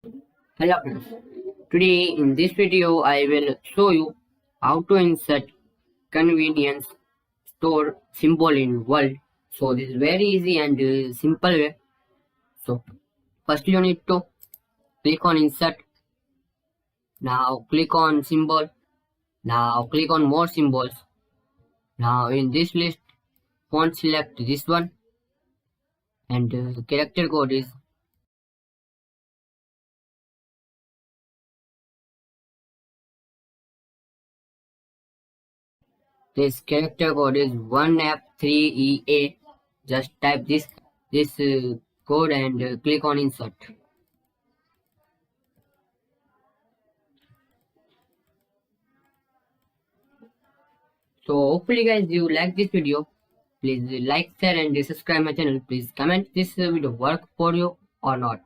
Hello friends. Today in this video I will show you how to insert convenience store symbol in Word. So this is very easy and simple way. So first you need to click on insert. Now click on symbol. Now click on more symbols. Now in this list font select this one and character code is this character code is 1F3EA. Just type this code and click on insert. So hopefully guys you like this video. Please like, share and subscribe my channel. Please comment this video work for you or not.